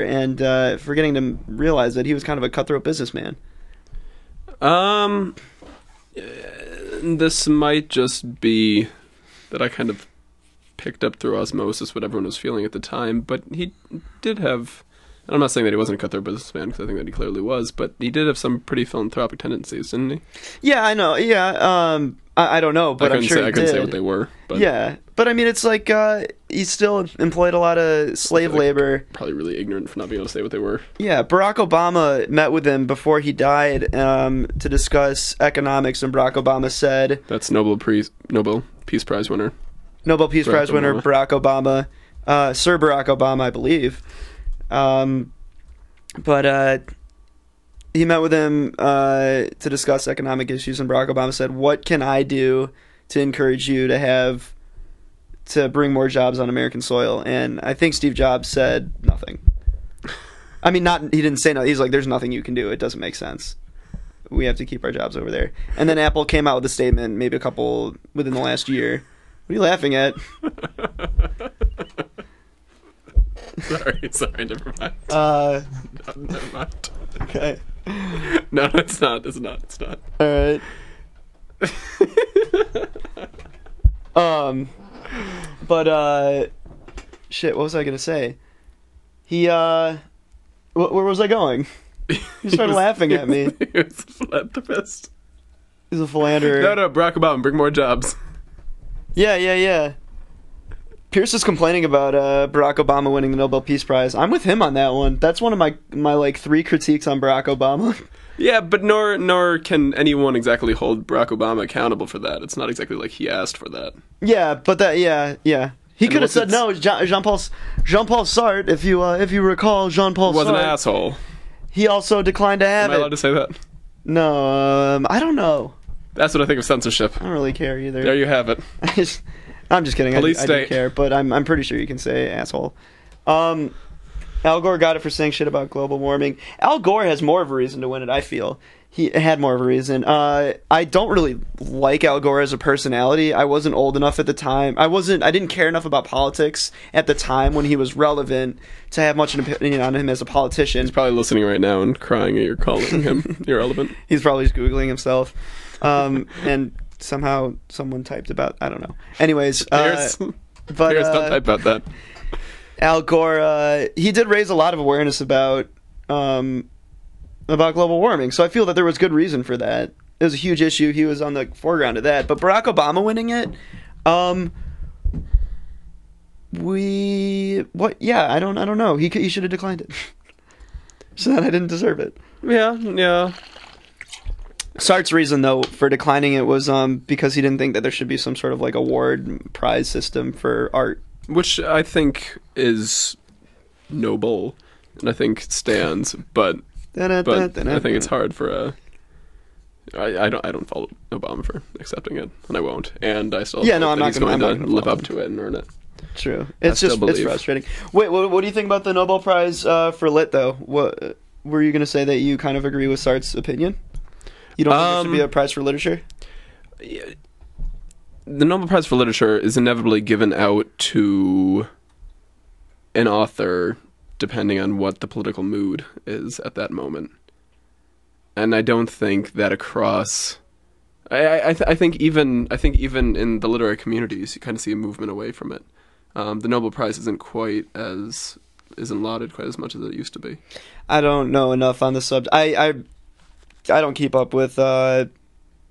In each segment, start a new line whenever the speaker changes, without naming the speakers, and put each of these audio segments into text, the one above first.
and forgetting to realize that he was kind of a cutthroat businessman.
This might just be that I kind of picked up through osmosis what everyone was feeling at the time, but he did have, and I'm not saying that he wasn't a cutthroat businessman, because I think that he clearly was, but he did have some pretty philanthropic tendencies, didn't he?
Yeah, I know. Yeah, I don't know, but I'm sure
I couldn't say what they were. But
yeah, but I mean, it's like he still employed a lot of slave labor.
Probably really ignorant for not being able to say what they were.
Yeah, Barack Obama met with him before he died to discuss economics, and Barack Obama said...
That's Nobel Peace Prize winner.
Nobel Peace Prize winner Barack Obama. Sir Barack Obama, I believe. But he met with him to discuss economic issues, and Barack Obama said, "What can I do to encourage you to bring more jobs on American soil?" And I think Steve Jobs said nothing. I mean, he didn't say no. He's like, "There's nothing you can do. It doesn't make sense. We have to keep our jobs over there." And then Apple came out with a statement, maybe a couple within the last year. What are you laughing at?
Sorry, never mind. Never mind.
Okay.
No, it's not.
All right. Shit, what was I gonna say? Where was I going? You started laughing at me.
He was a philanthropist.
He's a philanderer.
No, Barack Obama, bring more jobs.
Yeah. Pierce is complaining about Barack Obama winning the Nobel Peace Prize. I'm with him on that one. That's one of my like 3 critiques on Barack Obama.
Yeah, but nor can anyone exactly hold Barack Obama accountable for that. It's not exactly like he asked for that.
Yeah, but yeah. He could have said no. Jean-Paul Sartre, if you recall, Jean-Paul Sartre
was an asshole.
He also declined to have
it. Am I allowed to say that?
No, I don't know.
That's what I think of censorship.
I don't really care either.
There you have it.
I'm just kidding.
Police
I
state.
do care, but I'm pretty sure you can say asshole. Al Gore got it for saying shit about global warming. Al Gore has more of a reason to win it, I feel. He had more of a reason. I don't really like Al Gore as a personality. I wasn't old enough at the time. I didn't care enough about politics at the time when he was relevant to have much an opinion on him as a politician.
He's probably listening right now and crying at your calling him irrelevant.
He's probably just Googling himself. And somehow someone typed about, I don't know. Anyways,
Pierce, don't type about that.
Al Gore, he did raise a lot of awareness about global warming, so I feel that there was good reason for that. It was a huge issue. He was on the foreground of that. But Barack Obama winning it, yeah, I don't know. He should have declined it. So that I didn't deserve it.
Yeah.
Sartre's reason, though, for declining it was because he didn't think that there should be some sort of like award prize system for art.
Which I think is noble, and I think stands, but I think it's hard for I don't follow Obama for accepting it, and I won't, and I still
I'm not
going
to
live up to it and earn it.
True, it's frustrating. Wait, what do you think about the Nobel Prize for Lit, though? What were you going to say that you kind of agree with Sartre's opinion? You don't think there should be a prize for literature?
Yeah. The Nobel Prize for Literature is inevitably given out to an author depending on what the political mood is at that moment. And I don't think that across... I think even in the literary communities, you kind of see a movement away from it. The Nobel Prize isn't lauded quite as much as it used to be.
I don't know enough on the subject. I don't keep up with...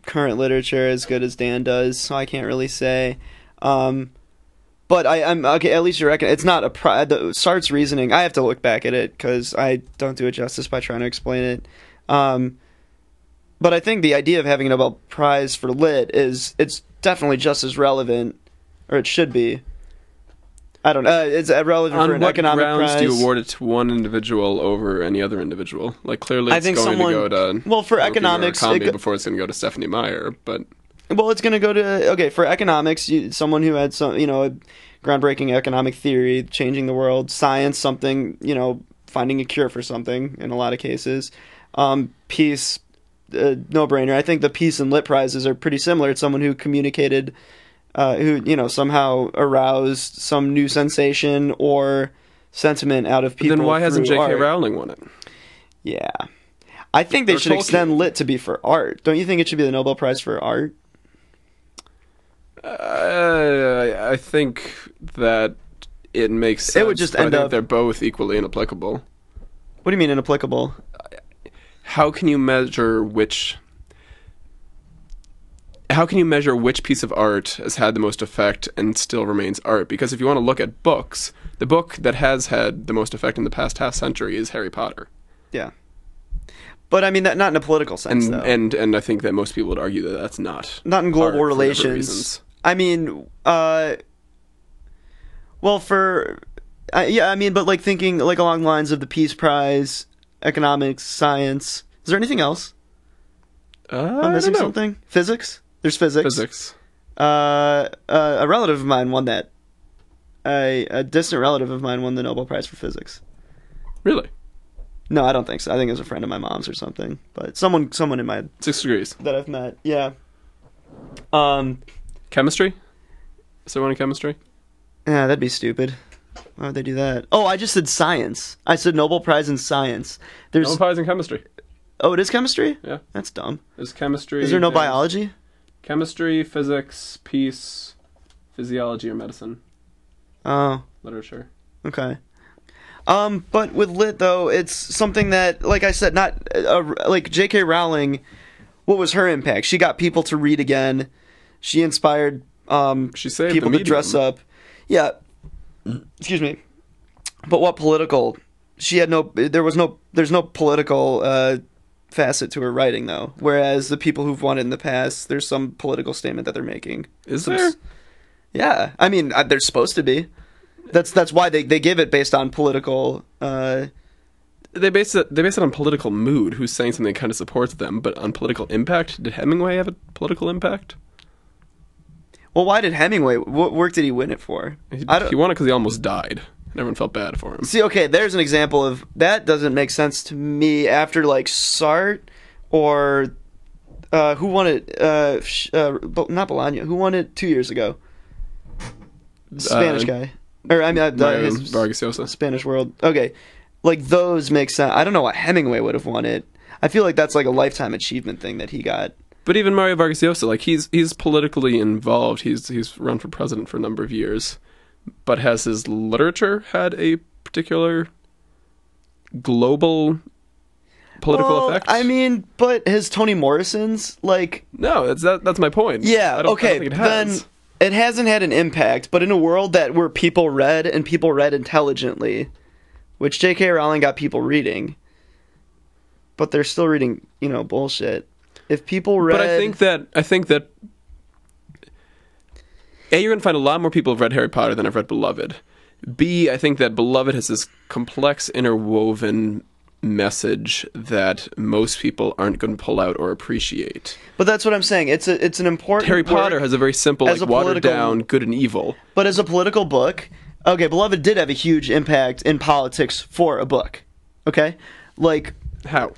current literature as good as Dan does, so I can't really say. But I'm okay. At least you reckon it's not Sartre's reasoning. I have to look back at it because I don't do it justice by trying to explain it. But I think the idea of having a Nobel Prize for Lit it's definitely just as relevant, or it should be. I don't know. It's relevant for an economic prize.
On what grounds do you award it to one individual over any other individual? Like, clearly it's going to go to...
for economics...
before it's going to go to Stephanie Meyer, but...
Well, it's going to go to... Okay, for economics, someone who had some, a groundbreaking economic theory, changing the world. Science, something, finding a cure for something, in a lot of cases. Peace, no-brainer. I think the Peace and Lit prizes are pretty similar. It's someone who communicated... who somehow aroused some new sensation or sentiment out of people.
Then why hasn't
through
J.K.
art.
Rowling won it?
Yeah. I think they
Or
should
Tolkien.
extend lit to be for art. Don't you think it should be the Nobel Prize for art?
I think that it makes sense.
It would just
but I
end
think
up-
they're both equally inapplicable.
What do you mean inapplicable?
How can you measure which? How can you measure which piece of art has had the most effect and still remains art? Because if you want to look at books, the book that has had the most effect in the past half century is Harry Potter.
Yeah. But I mean, that not in a political sense,
And
though.
and I think that most people would argue that that's not
Not in global
art for different
relations.
reasons.
I mean, well, yeah, I mean, but like thinking like along the lines of the Peace Prize, economics, science. Is there anything else? I'm missing
I don't know.
something. Physics. There's physics.
Physics.
A relative of mine won that. A distant relative of mine won the Nobel Prize for physics.
Really?
No, I don't think so. I think it was a friend of my mom's or something. But someone in my
6 degrees.
that I've met. Yeah.
Chemistry? Is there one in chemistry?
Yeah, that'd be stupid. Why would they do that? Oh, I just said science. I said Nobel Prize in science. There's
Nobel Prize in chemistry.
Oh, it is chemistry?
Yeah.
That's dumb.
There's chemistry.
Is there no
there's
biology?
Chemistry, physics, peace, physiology, or medicine,
Oh,
literature.
okay. But with lit though, it's something that, like I said, not like J.K. Rowling. What was her impact? She got people to read again. She inspired
She saved
people
the
to dress
medium.
up. Yeah. Excuse me. But what political? She had no. There's no political facet to her writing though. Whereas the people who've won it in the past, there's some political statement that they're making.
Is
Some
there?
Yeah, I mean, there's supposed to be. That's why they give it based on political.
They base it on political mood. Who's saying something that kind of supports them, but on political impact. Did Hemingway have a political impact?
Well, why did Hemingway? What work did he win it for? I don't
He won it because he almost died, and everyone felt bad for him.
see. Okay, there's an example of that. Doesn't make sense to me. After like Sartre or who won it? Not Bologna. Who won it 2 years ago? Spanish guy. Or I mean,
Mario
his
Vargas Llosa.
Spanish World. Okay, like those make sense. I don't know what Hemingway would have won it. I feel like that's like a lifetime achievement thing that he got.
But even Mario Vargas Llosa, like he's politically involved. He's run for president for a number of years, but has his literature had a particular global political
Well,
effect?
I mean, but his Toni Morrison's like
no, that's my point.
yeah,
I don't
okay,
think it
then
has.
it hasn't had an impact. But in a world where people read and people read intelligently, which J.K. Rowling got people reading, but they're still reading, bullshit. If people read,
But I think that A, you're gonna find a lot more people have read Harry Potter than have read Beloved. B, I think that Beloved has this complex interwoven message that most people aren't going to pull out or appreciate.
but that's what I'm saying. It's an important
Harry Potter
work,
has a very simple,
as
like
a
watered
political-
down good and evil.
but as a political book, okay, Beloved did have a huge impact in politics for a book. Okay, like.
How?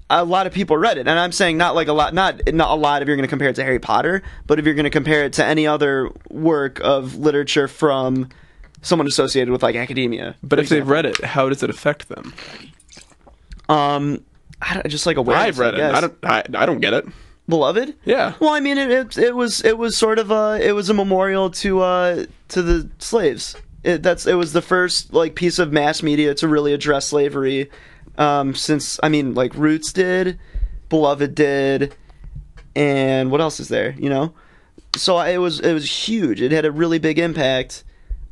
A lot of people read it, and I'm saying not like a lot, not a lot if you're going to compare it to Harry Potter, but if you're going to compare it to any other work of literature from someone associated with like academia.
But
for
if they've
example.
read it, how does it affect them?
just like awareness.
I've read it.
guess.
I don't get it.
Beloved.
Yeah.
Well, I mean, it was sort of a memorial to the slaves. It was the first like piece of mass media to really address slavery. Since I mean, like Roots did, Beloved did, and what else is there? So it was huge. It had a really big impact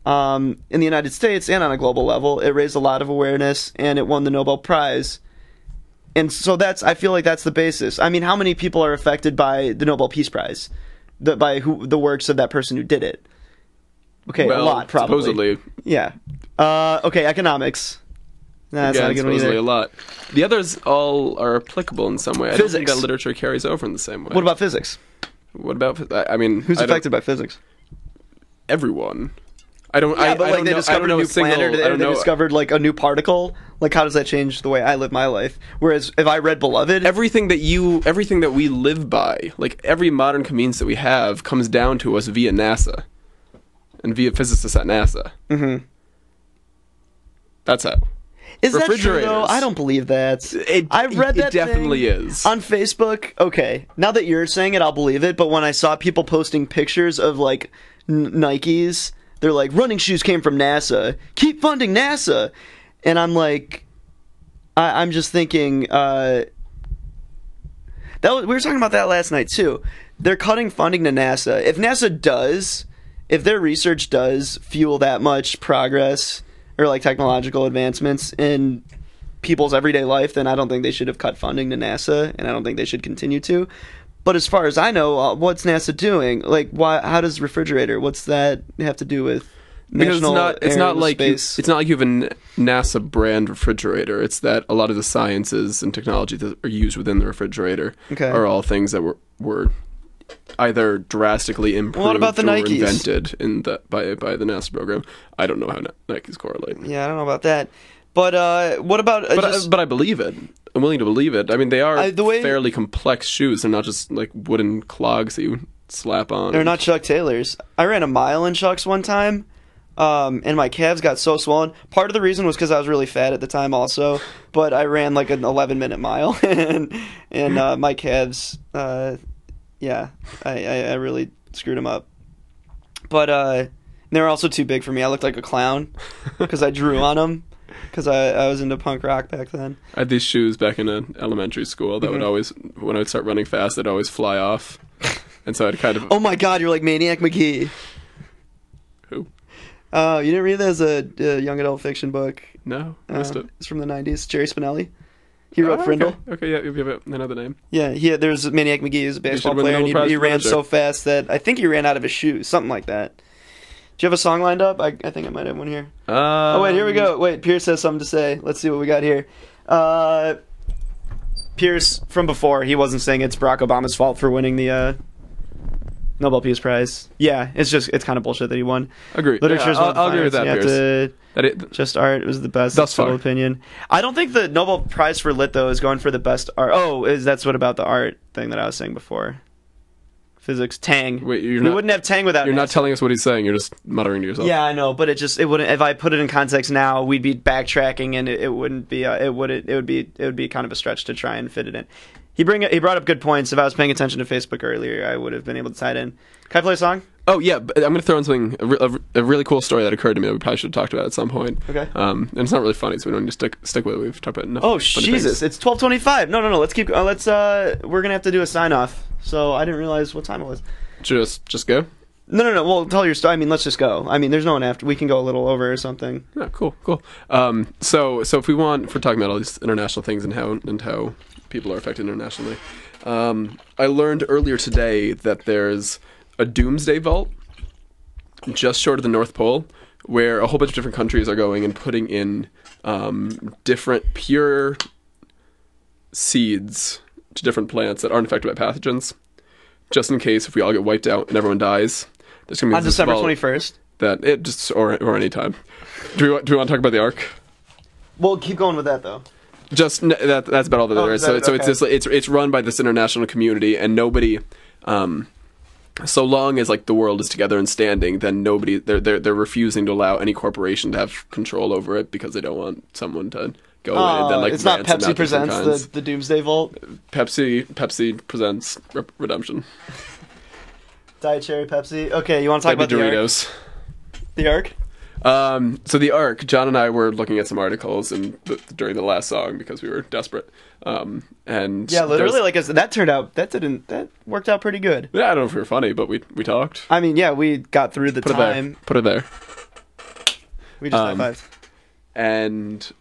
in the United States and on a global level. It raised a lot of awareness, and it won the Nobel Prize. And so I feel like that's the basis. I mean, how many people are affected by the Nobel Peace Prize? The works of that person who did it? Okay,
Well,
a lot, probably.
supposedly.
Yeah. Okay, economics. Nah, that's
Again,
not a good one
supposedly
either.
a lot. The others all are applicable in some way. I don't think
Physics.
that literature carries over in the same way.
What about physics?
What about? I mean,
Who's
I don't-
affected by physics?
Everyone. I don't.
Yeah,
I,
but
I
like
don't
they
know,
discovered
I don't know
a new
single,
planet,
I
or
don't
they
know.
discovered like a new particle. Like, how does that change the way I live my life? Whereas if I read Beloved,
Everything that we live by, like every modern convenience that we have, comes down to us via NASA and via physicists at NASA.
Mhm.
That's how.
Is that true though?
Refrigerators.
I don't believe that. I read that
It definitely
thing
is.
on Facebook. Okay, now that you're saying it, I'll believe it. But when I saw people posting pictures of like Nikes, they're like, running shoes came from NASA. Keep funding NASA, and I'm like, I'm just thinking. We were talking about that last night too. They're cutting funding to NASA. If their research does fuel that much progress or like technological advancements in people's everyday life, then I don't think they should have cut funding to NASA, and I don't think they should continue to. But as far as I know, what's NASA doing? Like, why? How does refrigerator? What's that have to do with?
Because it's not like
space?
it's not like you have a NASA brand refrigerator. It's that a lot of the sciences and technology that are used within the refrigerator are all things that were either drastically improved
What about the
or
Nikes?
invented by the NASA program. I don't know how Nikes correlate.
Yeah, I don't know about that. But what about?
But I believe it. I'm willing to believe it. I mean, they are fairly complex shoes. They're not just like wooden clogs that you slap on.
They're not Chuck Taylors. I ran a mile in Chucks one time. And my calves got so swollen. Part of the reason was because I was really fat at the time also, but I ran like an 11-minute mile, and my calves, yeah, I really screwed them up. But they were also too big for me. I looked like a clown because I drew on them because I was into punk rock back then.
I had these shoes back in elementary school that would always, when I would start running fast, they'd always fly off, and so I'd kind of.
Oh my God, you're like Maniac McGee.
Who?
You didn't read that as a young adult fiction book?
No, missed it.
It's from the 90s. Jerry Spinelli. He wrote
Okay.
Frindle.
Okay, yeah, you have another name.
Yeah, there's Maniac McGee who's a baseball
win the
player, and
Nobel Prize
he
for
ran
literature.
so fast that I think he ran out of his shoes, something like that. Do you have a song lined up? I think I might have one here. Oh, wait, here we go. Wait, Pierce has something to say. Let's see what we got here. Pierce, from before, he wasn't saying it's Barack Obama's fault for winning the Nobel Peace Prize. Yeah, it's kind of bullshit that he won.
Agree.
Literature's one of the
I'll agree with that,
finest.
Pierce.
Just art was the best.
Thus
total
far.
opinion. I don't think the Nobel Prize for Lit though is going for the best art. Oh, that's what about the art thing that I was saying before? Physics, Tang.
Wait,
we wouldn't have Tang without.
You're not
NASA.
telling us what he's saying. You're just muttering to yourself.
Yeah, I know, but it wouldn't. If I put it in context now, we'd be backtracking, and it wouldn't be. It would be kind of a stretch to try and fit it in. He brought up good points. If I was paying attention to Facebook earlier, I would have been able to tie it in. Can I play a song?
Oh yeah, but I'm going to throw in something a really cool story that occurred to me that we probably should have talked about at some point.
Okay.
And it's not really funny, so we don't need to stick with it. We've talked about enough.
Oh
funny
Jesus!
things.
It's 12:25. No. Let's keep. We're gonna have to do a sign off. So I didn't realize what time it was.
Just go.
No. Well, tell your story. I mean, let's just go. I mean, there's no one after. We can go a little over or something.
Yeah, cool. So if we're talking about all these international things and how people are affected internationally, I learned earlier today that there's a doomsday vault just short of the North Pole, where a whole bunch of different countries are going and putting in different pure seeds to different plants that aren't affected by pathogens, just in case if we all get wiped out and everyone dies. There's gonna be
On
this
December
vault
21st.
that it just or any time. Do we want to talk about the Ark?
Well, keep going with that though.
That's about all that there is. So it's run by this international community, and nobody. So long as like the world is together and standing, then nobody they're refusing to allow any corporation to have control over it because they don't want someone to go in and then like
it's not
ransom
Pepsi
out different kinds.
presents the Doomsday Vault.
Pepsi presents Redemption.
Diet Cherry Pepsi. Okay, you want to talk about
Doritos.
The Ark?
So the Ark, John and I were looking at some articles during the last song because we were desperate. And
Yeah, literally, like that turned out that worked out pretty good.
Yeah, I don't know if we were funny, but we talked.
I mean, yeah, we got through the time.
Put it there.
We just high-fived.
And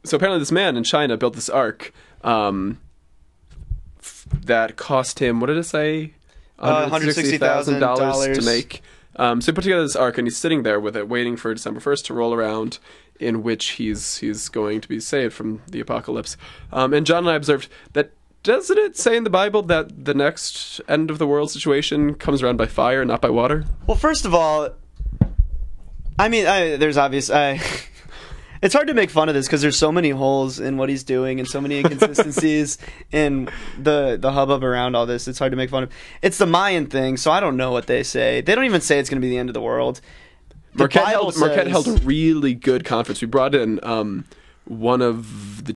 so apparently this man in China built this Ark that cost him, what did it say?
$160,000
to make. So he put together this Ark, and he's sitting there with it, waiting for December 1st to roll around, in which he's going to be saved from the apocalypse. And John and I observed that, doesn't it say in the Bible that the next end of the world situation comes around by fire, not by water?
Well, first of all, I mean, there's obvious. It's hard to make fun of this because there's so many holes in what he's doing and so many inconsistencies in the hubbub around all this. It's hard to make fun of. It's the Mayan thing, so I don't know what they say. They don't even say it's going to be the end of the world. The Bible
Marquette
says-
held a really good conference. We brought in one of the